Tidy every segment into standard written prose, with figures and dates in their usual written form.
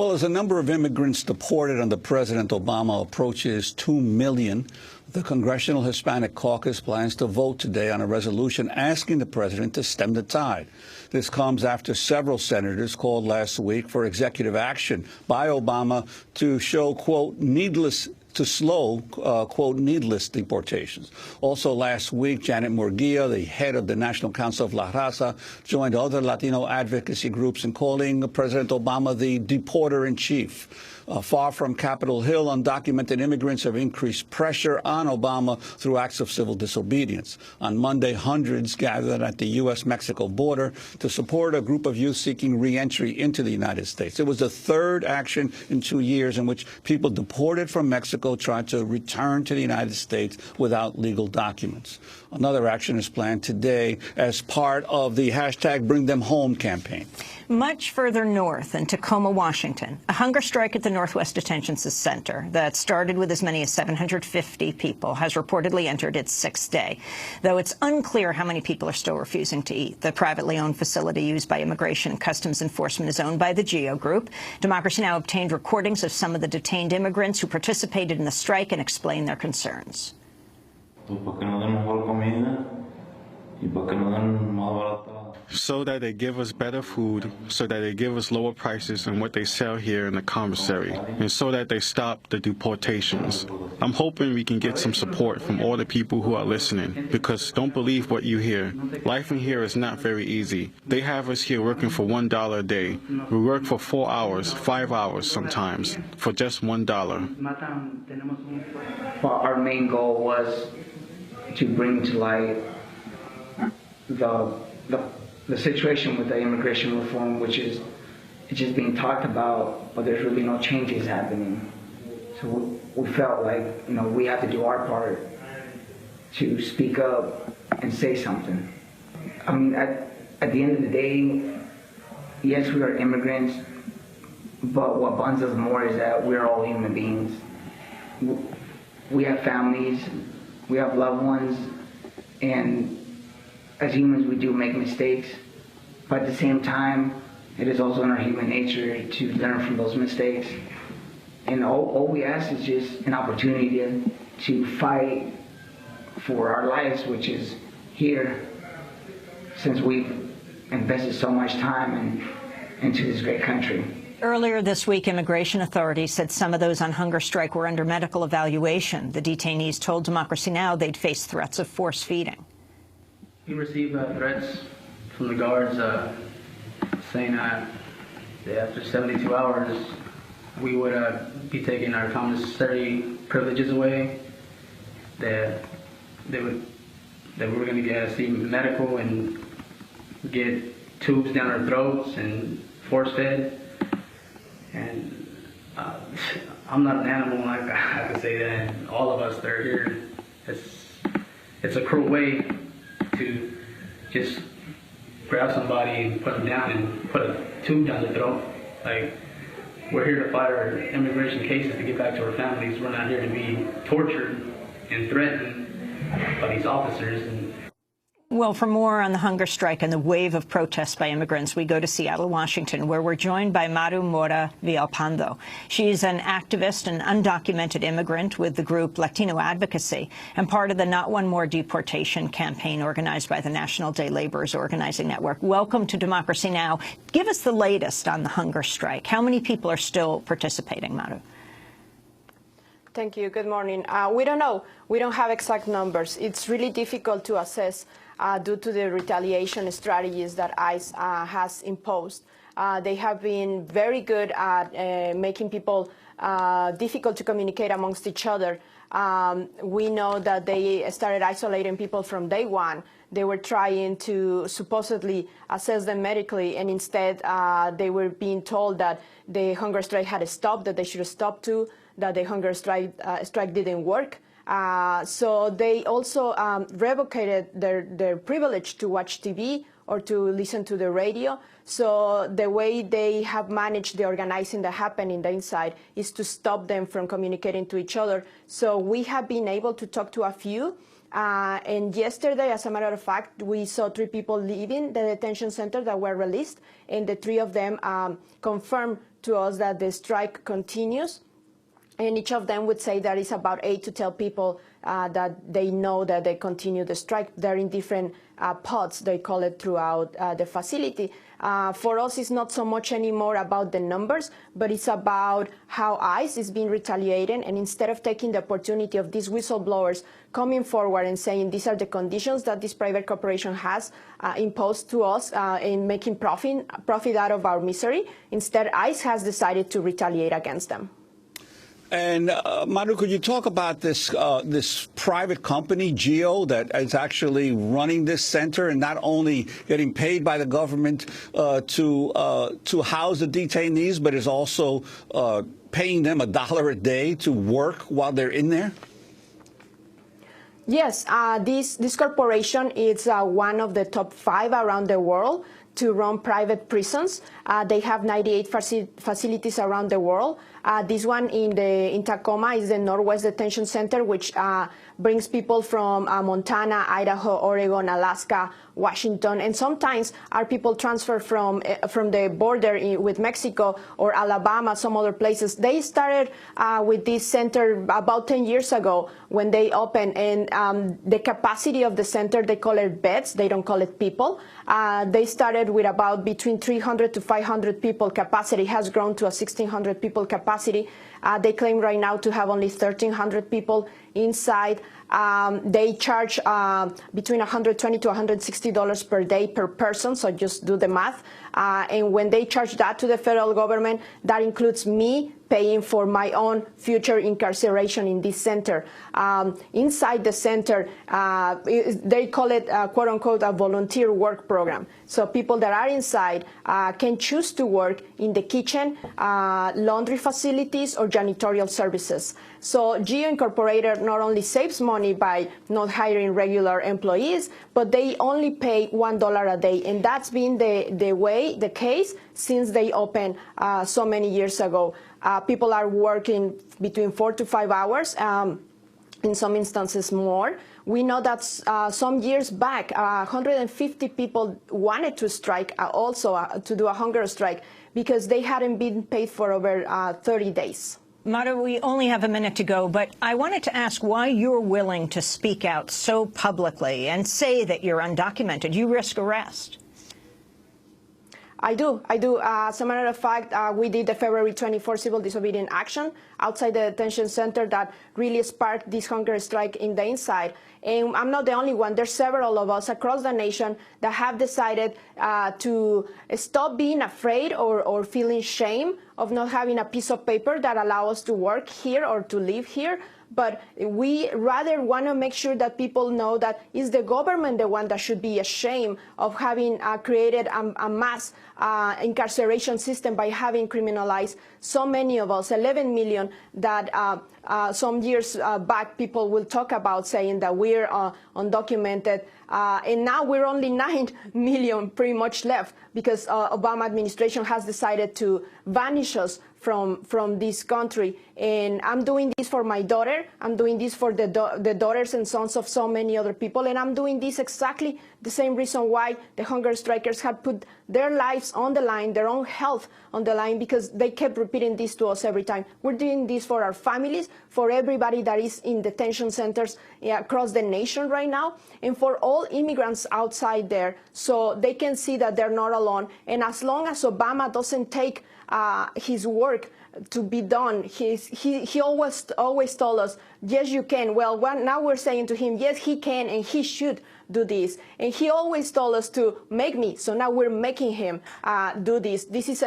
Well, as the number of immigrants deported under President Obama approaches 2 million, the Congressional Hispanic Caucus plans to vote today on a resolution asking the president to stem the tide. This comes after several senators called last week for executive action by Obama to show, quote, slow, quote, needless deportations. Also last week, Janet Murguia, the head of the National Council of La Raza, joined other Latino advocacy groups in calling President Obama the deporter-in-chief. Far from Capitol Hill, undocumented immigrants have increased pressure on Obama through acts of civil disobedience. On Monday, hundreds gathered at the U.S.-Mexico border to support a group of youth seeking re-entry into the United States. It was the third action in 2 years in which people deported from Mexico tried to return to the United States without legal documents. Another action is planned today as part of the hashtag Bring Them Home campaign. Much further north in Tacoma, Washington, a hunger strike at the Northwest Detention Center that started with as many as 750 people has reportedly entered its sixth day, though it's unclear how many people are still refusing to eat. The privately owned facility used by Immigration and Customs Enforcement is owned by the GEO Group. Democracy Now! Obtained recordings of some of the detained immigrants who participated in the strike and explained their concerns. So that they give us better food, so that they give us lower prices than what they sell here in the commissary, and so that they stop the deportations. I'm hoping we can get some support from all the people who are listening, because don't believe what you hear. Life in here is not very easy. They have us here working for $1 a day. We work for 4 hours, 5 hours sometimes, for just $1. Well, our main goal was to bring to light the situation with the immigration reform, which is it's just being talked about, but there's really no changes happening. So we felt like, we have to do our part to speak up and say something. I mean, at the end of the day, yes, we are immigrants, but what bonds us more is that we're all human beings. We have families, we have loved ones, and as humans, we do make mistakes, but at the same time, it is also in our human nature to learn from those mistakes. And all we ask is just an opportunity to fight for our lives, which is here, since we've invested so much time into this great country. Earlier this week, immigration authorities said some of those on hunger strike were under medical evaluation. The detainees told Democracy Now! They'd face threats of force feeding. We received threats from the guards saying that after 72 hours we would be taking our commissary privileges away, that we were going to see medical and get tubes down our throats and force fed. And I'm not an animal, I have to say that, and all of us that are here, it's a cruel way to just grab somebody and put them down and put a tube down their throat. Like, we're here to fight our immigration cases to get back to our families. We're not here to be tortured and threatened by these officers. Well, for more on the hunger strike and the wave of protests by immigrants, we go to Seattle, Washington, where we're joined by Maru Mora Villalpando. She's an activist and undocumented immigrant with the group Latino Advocacy and part of the Not One More Deportation campaign organized by the National Day Laborers Organizing Network. Welcome to Democracy Now! Give us the latest on the hunger strike. How many people are still participating, Maru? Thank you. Good morning. We don't know. We don't have exact numbers. It's really difficult to assess due to the retaliation strategies that ICE has imposed. They have been very good at making people difficult to communicate amongst each other. We know that they started isolating people from day one. They were trying to supposedly assess them medically, and instead they were being told that the hunger strike had stopped, that they should stop too, that the hunger strike didn't work. So they also revocated their privilege to watch TV or to listen to the radio. So the way they have managed the organizing that happened in the inside is to stop them from communicating to each other. So we have been able to talk to a few. And yesterday, as a matter of fact, we saw 3 people leaving the detention center that were released, and the 3 of them confirmed to us that the strike continues. And each of them would say that it's about 8 to 10 people that they know that they continue the strike. They're in different pods, they call it, throughout the facility. For us, it's not so much anymore about the numbers, but it's about how ICE is being retaliating. And instead of taking the opportunity of these whistleblowers coming forward and saying these are the conditions that this private corporation has imposed to us in making profit out of our misery, instead ICE has decided to retaliate against them. And Maru, could you talk about this this private company, GEO, that is actually running this center and not only getting paid by the government to house the detainees, but is also paying them $1 a day to work while they're in there? Yes, this corporation is one of the top 5 around the world to run private prisons. They have 98 facilities around the world. This one in Tacoma is the Northwest Detention Center, which brings people from Montana, Idaho, Oregon, Alaska, Washington, and sometimes our people transfer from the border with Mexico or Alabama, some other places. They started with this center about 10 years ago when they opened, and the capacity of the center, they call it beds, they don't call it people. They started with about between 300 to 500 people capacity, has grown to a 1,600 people capacity. They claim right now to have only 1,300 people inside. They charge between $120 to $160 per day per person, so just do the math. And when they charge that to the federal government, that includes me paying for my own future incarceration in this center. Inside the center, they call it, quote unquote, a volunteer work program. So people that are inside can choose to work in the kitchen, laundry facilities, or janitorial services. So GEO Incorporated not only saves money by not hiring regular employees, but they only pay $1 a day. And that's been the case since they opened so many years ago. People are working between 4 to 5 hours, in some instances more. We know that some years back, 150 people wanted to strike also to do a hunger strike because they hadn't been paid for over 30 days. Maru, we only have a minute to go, but I wanted to ask why you're willing to speak out so publicly and say that you're undocumented. You risk arrest. I do. As a matter of fact, we did the February 24 civil disobedience action outside the detention center that really sparked this hunger strike in the inside. And I'm not the only one. There's several of us across the nation that have decided to stop being afraid or feeling shame of not having a piece of paper that allows us to work here or to live here. But we rather want to make sure that people know that it's the government the one that should be ashamed of having created a mass incarceration system by having criminalized so many of us, 11 million, that some years back people will talk about saying that we're undocumented. And now we're only 9 million pretty much left because Obama administration has decided to banish us from this country. And I'm doing this for my daughter. I'm doing this for the daughters and sons of so many other people. And I'm doing this exactly the same reason why the hunger strikers had put their lives on the line, their own health on the line, because they kept repeating this to us every time. We're doing this for our families, for everybody that is in detention centers across the nation right now, and for all immigrants outside there, so they can see that they're not alone. And as long as Obama doesn't take his work to be done, he always told us, yes, you can. Well, now we're saying to him, yes, he can and he should do this. And he always told us to make me, so now we're making him do this. This is,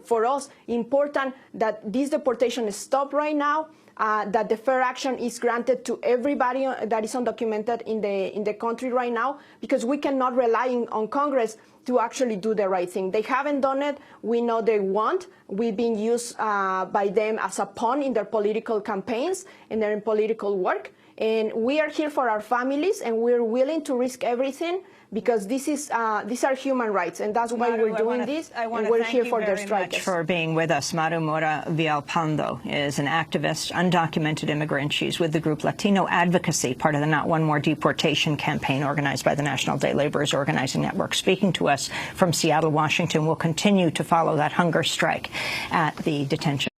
for us, important that this deportation stop right now, that the fair action is granted to everybody that is undocumented in the country right now, because we cannot rely on Congress to actually do the right thing. They haven't done it. We know they won't. We've been used by them as a pawn in their political campaigns and their political work. And we are here for our families, and we're willing to risk everything because these are human rights, and that's why we're doing this, and we're here for their strikers. For being with us. Maru Mora Villalpando is an activist, undocumented immigrant. She's with the group Latino Advocacy, part of the Not One More Deportation campaign organized by the National Day Laborers Organizing Network, speaking to us from Seattle, Washington. We'll continue to follow that hunger strike at the detention